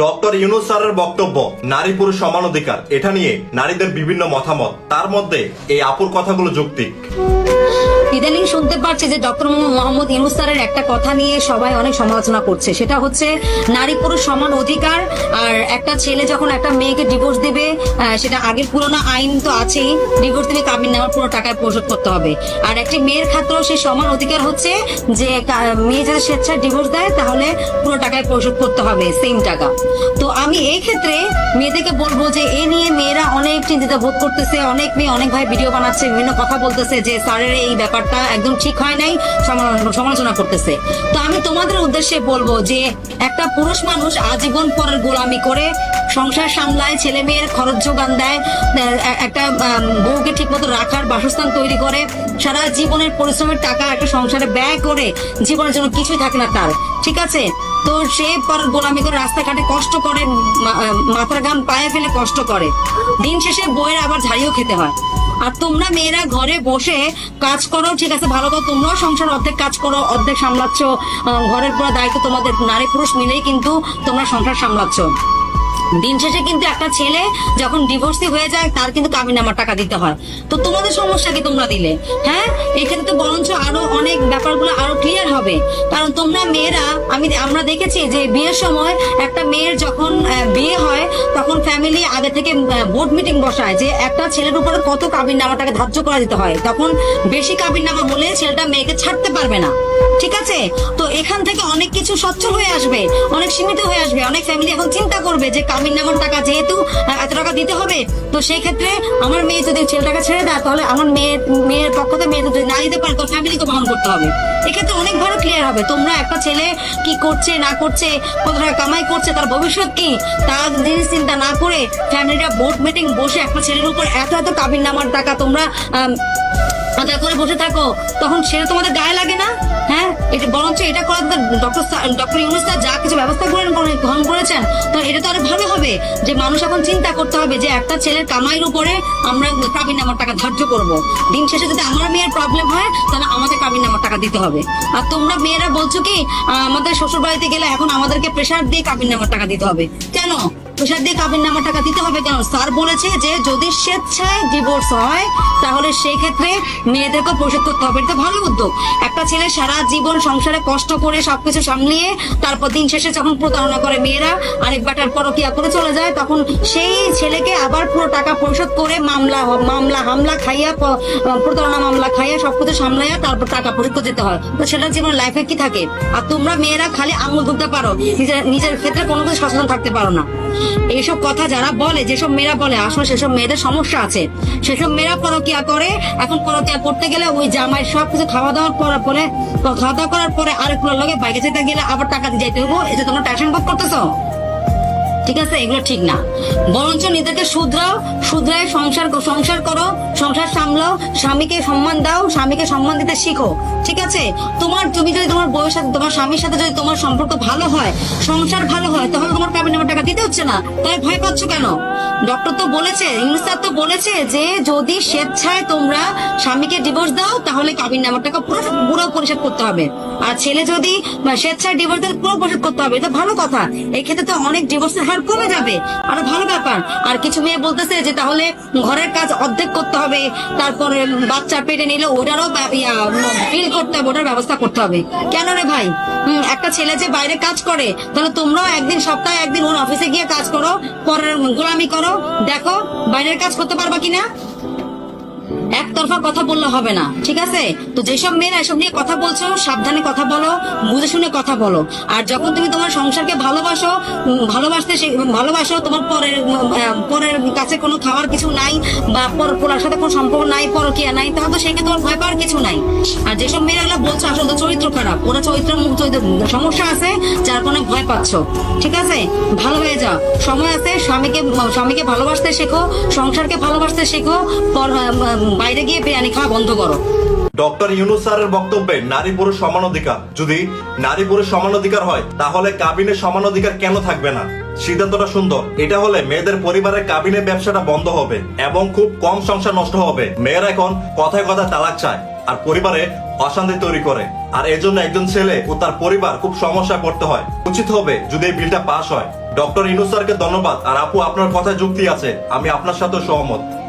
Doctor Yunus স্যারের বক্তব্য নারী পুরুষ সমান অধিকার, এটা নিয়ে নারীদের বিভিন্ন মতামত, তার মধ্যে এই আপুর কথাগুলো যৌক্তিক। ইদানিং শুনতে পাচ্ছি যে ডক্টর মোহাম্মদ ইউনূস স্যারের একটা কথা নিয়ে সবাই অনেক সমালোচনা করছে, সেটা হচ্ছে নারী পুরুষ সমান অধিকার। আর একটা ছেলে যখন একটা মেয়েকে ডিভোর্স দিবে, সেটা আগের পুরোনো আইন তো আছেই, ডিভোর্স দিলে কাবিন নামার পুরো টাকা পরিশোধ করতে হবে। আর একটি মেয়ের ক্ষেত্রেও সেই সমান অধিকার হচ্ছে যে মেয়ে যদি স্বেচ্ছায় ডিভোর্স দেয় তাহলে পুরো টাকায় পরিশোধ করতে হবে, সেম টাকা। তো আমি এই ক্ষেত্রে মেয়েদেরকে বলবো যে এ নিয়ে মেয়েরা অনেক চিন্তিত বোধ করতেছে, অনেক মেয়ে অনেক ভাই ভিডিও বানাচ্ছে, বিভিন্ন কথা বলতেছে যে স্যারের এই ব্যাপারটা একদম ঠিক হয় নাই, সমালোচনা করতেছে। তো আমি তোমাদের উদ্দেশ্যে বলবো যে একটা পুরুষ মানুষ আজীবন পরের গোলামি করে সংসার সামলায়, ছেলে মেয়ের খরচ যোগান দেয়, একটা বউকে ঠিক মতো রাখার বাসস্থান তৈরি করে, সারা জীবনের পরিশ্রমের টাকা একটা সংসারে ব্যয় করে, জীবনের জন্য কিছুই থাকে না তার, ঠিক আছে? তো সে পর গোলামি করে রাস্তাঘাটে কষ্ট করে, মাথার ঘাম পায়ে ফেলে কষ্ট করে, দিন শেষে বইয়ের আবার ঝাড়িও খেতে হয়। আর তোমরা মেয়েরা ঘরে বসে কাজ করো, ঠিক আছে, ভালো করে, তোমরাও সংসার অর্ধেক কাজ করো, অর্ধেক সামলাচ্ছ, ঘরের পুরো দায়িত্ব তোমাদের, নারী পুরুষ মিলেই কিন্তু তোমরা সংসার সামলাচ্ছ। দিন শেষে কিন্তু একটা ছেলে যখন ডিভোর্সি হয়ে যায় তার কিন্তু কাবিননামার টাকা দিতে হয়। তো তোমাদের সমস্যা কি তোমরা দিলে? হ্যাঁ, এখানে তো বরঞ্চ আরো অনেক ব্যাপারগুলো আরো ক্লিয়ার হবে। কারণ তোমরা মেয়েরা, আমরা দেখেছি যে বিয়ের সময় একটা মেয়ের যখন বিয়ে হয় তখন ফ্যামিলি আগে থেকে বোর্ড মিটিং বসায় যে একটা ছেলের উপরে কত কাবিননামা টাকা ধার্য করা দিতে হয়। তখন বেশি কাবিননামা হলে ছেলেটা মেয়েকে ছাড়তে পারবে না, ঠিক আছে? তো এখান থেকে অনেক কিছু সচ্ছল হয়ে আসবে, অনেক সীমিত হয়ে আসবে। অনেক ফ্যামিলি এখন চিন্তা করবে যে কাবিননামার টাকা যেহেতু এত টাকা দিতে হবে, তো সেই ক্ষেত্রে আমার মেয়ে যদি ছেলেটাকে ছেড়ে দেয় তাহলে আমার মেয়ের পক্ষ থেকে মেয়ে যদি না দিতে পারে তো ফ্যামিলিকে বহন করতে হবে। এক্ষেত্রে অনেক ভালো ক্লিয়ার হবে। তোমরা একটা ছেলে কি করছে না করছে, কত টাকা কামাই করছে, তার ভবিষ্যৎ কি, তার জিনিস চিন্তা না করে ফ্যামিলিটা বোর্ড মিটিং বসে একটা ছেলের উপর এত এত কাবিননামার টাকা তোমরা আদায় করে বসে থাকো, তখন সেটা তোমাদের গায়ে লাগে না? হ্যাঁ, এটা বরঞ্চ এটা করার ডক্টর ইউনূস স্যার যা কিছু ব্যবস্থা গ্রহণ করেছেন, তো এটা তো আরো ভালো হবে যে মানুষ এখন চিন্তা করতে হবে যে একটা ছেলের কামাইয়ের উপরে আমরা কাবিননামার টাকা ধার্য করব। দিন শেষে যদি আমার মেয়ের প্রবলেম হয় তাহলে আমাদের কাবিননামার টাকা দিতে হবে। আর তোমরা মেয়েরা বলছো কি আমাদের শ্বশুর বাড়িতে গেলে এখন আমাদেরকে প্রেশার দিয়ে কাবিননামার টাকা দিতে হবে। কেন প্রেশার দিয়ে কাবিননামার টাকা দিতে হবে? কেন? স্যার বলেছে যে যদি স্বেচ্ছায় ডিভোর্স হয় তাহলে সেই ক্ষেত্রে মেয়েদেরকে পরিশোধ করতে হবে। এটা ভালো উদ্যোগ। একটা ছেলে সারা জীবন সংসারে কষ্ট করে সবকিছু সামলিয়ে তারপর দিন শেষে যখন প্রতারণা করে মেয়েরা, আরেক বাটার পরকিয়া করে চলে যায়, তখন সেই ছেলেকে আবার পুরো টাকা পরিশোধ করে হামলা খাইয়া, প্রতারণা মামলা খাইয়া সবকিছু সামলাইয়া তারপর টাকা পরিশোধ করতে যেতে হয়। তো সেটা জীবন লাইফে কি থাকে? আর তোমরা মেয়েরা খালি আঙুল ধরতে পারো, নিজের ক্ষেত্রে কোনো কিছু সচেতন থাকতে পারো না। এইসব কথা যারা বলে, যেসব মেয়েরা বলে, আসলে সেসব মেয়েদের সমস্যা আছে। সেসব মেয়েরা পরকিয়া করে, এখন পরকিয়া করতে গেলে ওই জামাই সবকিছু খাওয়া দাওয়া করার পরে আরেকগুলোর লগে বাইকে যেতে গেলে আবার টাকা দিয়ে যাইতে হবো, এই যে তোমরা টেনশন বোধ করতেছো, ঠিক আছে? এগুলো ঠিক না। বরঞ্চ নিজেকে শুধরায় সংসার করো, সংসার সামলাও, স্বামীকে সম্মান দাও, স্বামীকে সম্মান দিতে শিখো, ঠিক আছে? তুমি যদি তোমার বউয়ের সাথে, তোমার স্বামীর সাথে যদি তোমার সম্পর্ক ভালো হয়, সংসার ভালো হয়, তাহলে তোমার কাবিননামার টাকা দিতে হচ্ছে না। তাই ভয় পাচ্ছ কেন? ডক্টর তো বলেছে, ইউনূস স্যার তো বলেছে যে যদি স্বেচ্ছায় তোমরা স্বামীকে ডিভোর্স দাও তাহলে কাবিননামার টাকা পুরো পরিশোধ করতে হবে। আর ছেলে যদি স্বেচ্ছায় ডিভোর্স দেয় পুরো পরিশোধ করতে হবে। এটা ভালো কথা। এই ক্ষেত্রে তো অনেক ডিভোর্সের হার কমে যাবে, আরো ভালো ব্যাপার। আর কিছু মেয়ে বলতেছে যে তাহলে ঘরের কাজ অর্ধেক করতে হবে, তারপরে বাচ্চা পেটে নিলে ওটারও বিল করতে হবে, ওটার ব্যবস্থা করতে হবে। কেন রে ভাই? একটা ছেলে যে বাইরে কাজ করে, তাহলে তোমরাও সপ্তাহে একদিন ওর অফিসে গিয়ে কাজ করো, পরের গোলামি করো, দেখো বাইরের কাজ করতে পারবা কিনা। একতরফা কথা বললে হবে না, ঠিক আছে? তো যেসব মেয়েরা এসব নিয়ে কথা বলছো, সাবধানে কথা বলো, বুঝে শুনে কথা বলো। আর যখন তুমি তোমার সংসারকে ভালোবাসো, তোমার পরের কাছে কোনো খাওয়ার কিছু নাই বা পরের সাথে কোনো সম্পর্ক নাই, পরকিয়া নাই, তাহলে তো সেখানে তোমার ভয় পাওয়ার কিছু নাই। আর যেসব মেয়েরা এগুলো বলছো আসলে চরিত্র খারাপ, ওরা চরিত্র সমস্যা আছে যার কারণে ভয় পাচ্ছ, ঠিক আছে? ভালো হয়ে যাও, সময় আছে। স্বামীকে ভালোবাসতে শেখো, সংসারকে ভালোবাসতে শেখো, বাইরে গিয়ে বিরিয়ানি খাওয়া বন্ধ করো। ডক্টর ইউনূস স্যারের বক্তব্যে নারী পুরুষ সমান অধিকার, যদি নারী পুরুষ সমান অধিকার হয় তাহলে কাবিনের সমান অধিকার কেন থাকবে না? সিদ্ধান্তটা সুন্দর। এটা হলে মেয়েদের পরিবারের কাবিনের ব্যবসাটা বন্ধ হবে এবং খুব কম সংসার নষ্ট হবে। মেয়েরা এখন কথায় কথায় তালাক চায় আর পরিবারে অশান্তি তৈরি করে, আর এজন্য একজন ছেলে ও তার পরিবার খুব সমস্যায় পড়তে হয়। উচিত হবে যদি এই বিলটা পাস হয় ডক্টর ইউনূস স্যারকে ধন্যবাদ। আর আপু, আপনার কথায় যুক্তি আছে, আমি আপনার সাথে সহমত।